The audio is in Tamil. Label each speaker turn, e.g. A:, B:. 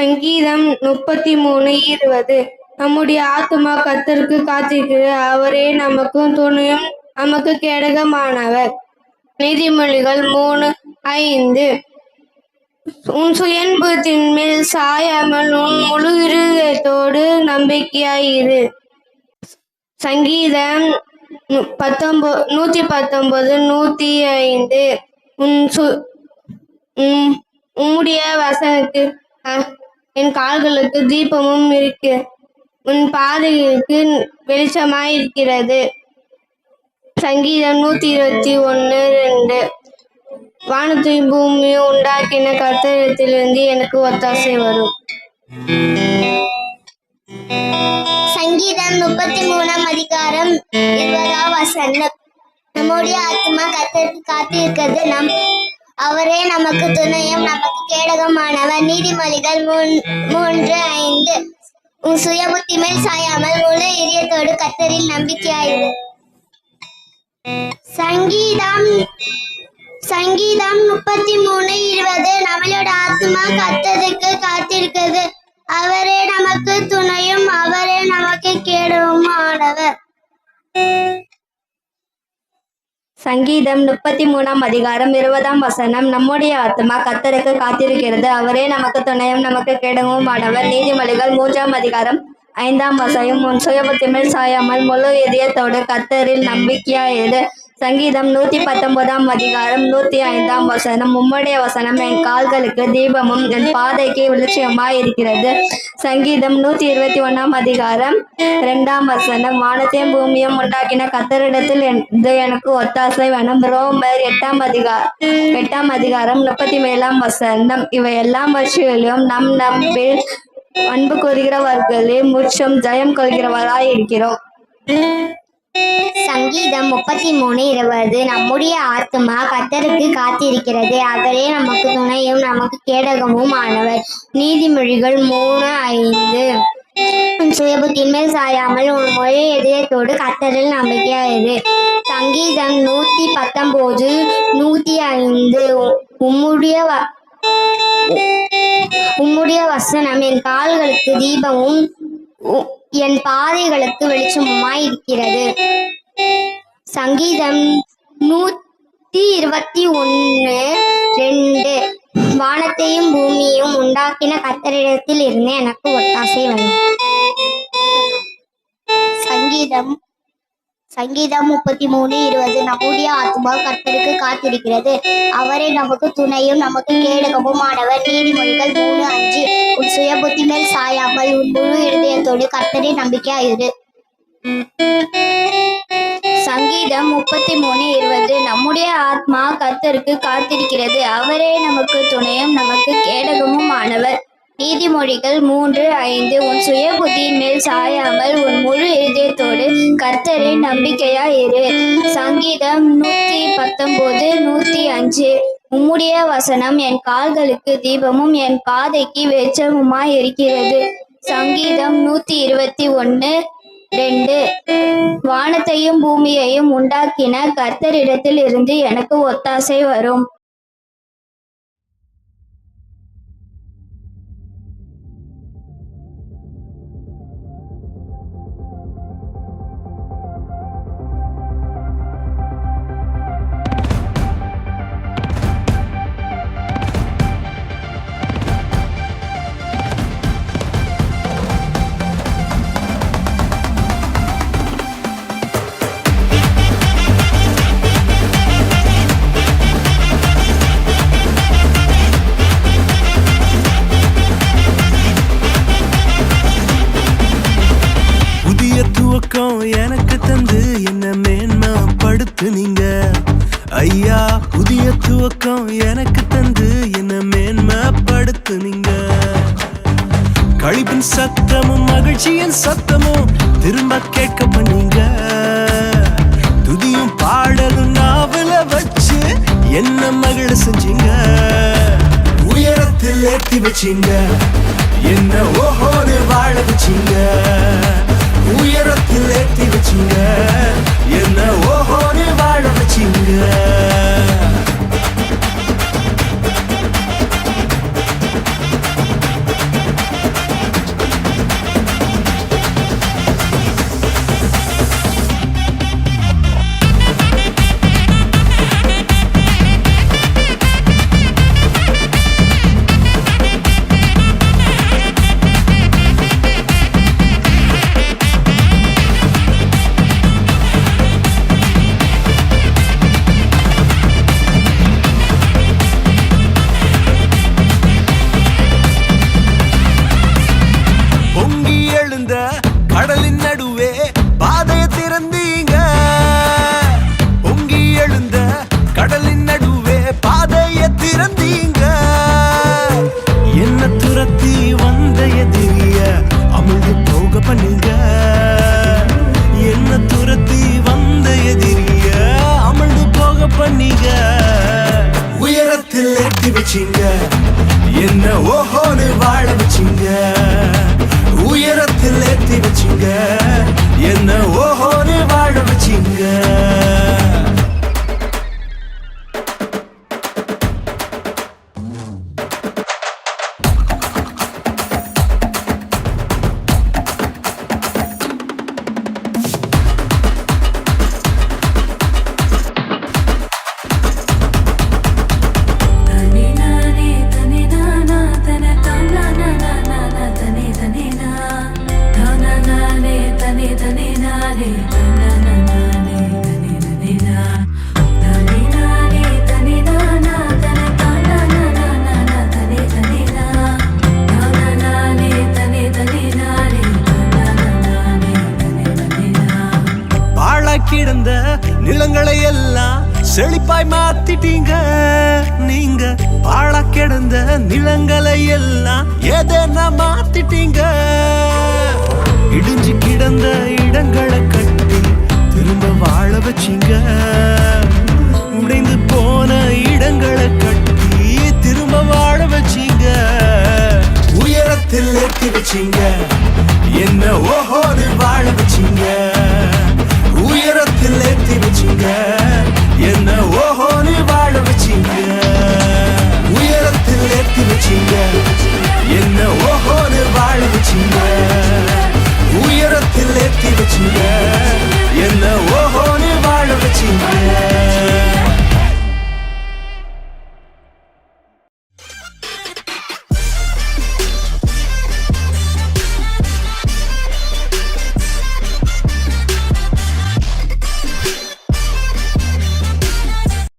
A: சங்கீதம் 33:20. நம்முடைய ஆத்துமா கர்த்தருக்கு காத்திருக்கிறது, அவரே நமக்கு துணையும் நமக்கு கேடகமானவர். நீதிமொழிகள் 3:5. உன் சுயன்புத்தின் மேல் சாயாமல் உன் முழு இருதயத்தோடு நம்பிக்கையாயிரு. சங்கீதம் 119:105. உம்முடைய வசனத்தில் என் கால்களுக்கு தீபமும் இருக்கு, உன் பாதைகளுக்கு வெளிச்சமாயிருக்கிறது. சங்கீதம் 121:2. வானத்தையும் பூமியும் உண்டாக்கின கர்த்தரிடத்திலிருந்து எனக்கு ஒத்தாசை வரும்.
B: சங்கீதம் 33:20. நம்முடைய ஆத்மா கர்த்தருக்கு காத்திருக்கிறது, அவரே நமக்கு துணையும் நமக்கு கேடகமானவர். நீதிமொழிகள் 3:5. உன் சுய புத்தி மேல் சாயாமல் முழு இதயத்தோடு கர்த்தரில் நம்பிக்கையாயிரு. சங்கீதம் 33:20. நம்மளோட ஆத்மா கர்த்தருக்கு காத்திருக்கிறது, அவரே நமக்கு துணையும் அவரே நமக்கு கேடகமானவர்.
C: சங்கீதம் 33:20. நம்முடைய ஆத்மா கர்த்தருக்கு காத்திருக்கிறது, அவரே நமக்கு துணையும் நமக்கு கேடகமானவர். நீதிமொழிகள் 3:5. உன் சுயபுத்தி மேல் சாயாமல் முழு இதயத்தோடு கர்த்தரில் நம்பிக்கையாயிரு. சங்கீதம் 119:105. உம்முடைய வசனம் என் கால்களுக்கு தீபமும் என் பாதைக்கு வெளிச்சமாய் இருக்கிறது. சங்கீதம் 121:2. வானத்தையும் பூமியும் உண்டாக்கின கர்த்தரிடத்தில் எனக்கு ஒத்தாசை வேணும். ரோமர் 8:37. இவை எல்லாம் வச்சுகளிலும் நம் நம்பில் அன்பு கூறுகிறவர்களே முற்றும் ஜெயம் கொள்கிறவராய் இருக்கிறோம்.
B: சங்கீதம் 33:20. நம்முடைய ஆத்மா கர்த்தருக்கு காத்திருக்கிறது, அவரே நமக்கு துணையும் நமக்கு கேடகமும் ஆனவர். நீதிமொழிகள் 3:5. உன் சுயபுத்தின் மேல் சாயாமல் உன் முழு இதயத்தோடு கர்த்தரில் நம்பிக்கையாயிரு. சங்கீதம் 119:105. உம்முடைய வசனம் என் கால்களுக்கு தீபமும் என் பாதைகளுக்கு வெளிச்சமுமாய் இருக்கிறது. சங்கீதம் 121:2. வானத்தையும் பூமியையும் உண்டாக்கின கர்த்தரிடத்தில் இருந்து எனக்கு ஒத்தாசை வரும். சங்கீதம் 33:20. நம்முடைய ஆத்மா கர்த்தருக்கு காத்திருக்கிறது, அவரே நமக்கு துணையும் நமக்கு கேடகமும் ஆனவர். நீதிமொழிகள் 3:5. உன் சுய புத்தி மேல் சாயாமல் உன் முழு இதயத்தோடு கர்த்தரை நம்பிக்கையாயிரு.
C: சங்கீதம் 33:20. நம்முடைய ஆத்மா கர்த்தருக்கு காத்திருக்கிறது, அவரே நமக்கு துணையும் நமக்கு கேடகமும் ஆனவர். நீதிமொழிகள் 3:5. உன் சுய புத்தியின் மேல் சாயாமல் உன் முழு இதயத்தோடு கர்த்தரை நம்பிக்கையாயிரு. சங்கீதம் 119:105. உம்முடைய வசனம் என் கால்களுக்கு தீபமும் என் பாதைக்கு வெளிச்சமுமாய் இருக்கிறது. சங்கீதம் 121:2. வானத்தையும் பூமியையும் உண்டாக்கின கர்த்தரிடத்தில் இருந்து எனக்கு ஒத்தாசை வரும்.
D: எனக்கு தந்து என்ன மேன்மைப்படுத்துனீங்க ஐயா. புதிய துவக்கம் எனக்கு தந்து என்ன மேன்மைப்படுத்துனீங்க. கழிப்பின் சத்தமும் மகிழ்ச்சியின் சத்தமும் திரும்ப கேட்க பண்ணீங்க. துதியும் பாடலும் நாவல வச்சு என்ன மகிழ செஞ்சீங்க. உயரத்தில் ஏற்றி வச்சீங்க, என்ன ஓஹோன்னு வாழ வச்சீங்க. உயரத்தில் ஏற்றி வச்சீங்க, என்ன ஓஹோன்னு வாழ வச்சீங்க. கிடந்த நிலங்களை எல்லாம் செழிப்பாய் மாத்திட்டீங்க. நீங்க பாழ கிடந்த நிலங்களை எல்லாம் எதனா மாத்திட்டீங்க. இடிஞ்சு கிடந்த இடங்களை கட்டி திரும்ப வாழ வச்சீங்க. உடைந்து போன இடங்களை கட்டி திரும்ப வாழ வச்சீங்க. உயரத்தில் ஏற்றி வச்சீங்க. என்ன ஓஹோன்னு வாழ வச்சீங்க. உயரத்தில் ஏற்றி வச்சீங்க. என்ன ஓஹோன்னு வாழ வச்சீங்க. உயரத்தில் ஏற்றி வச்சீங்க.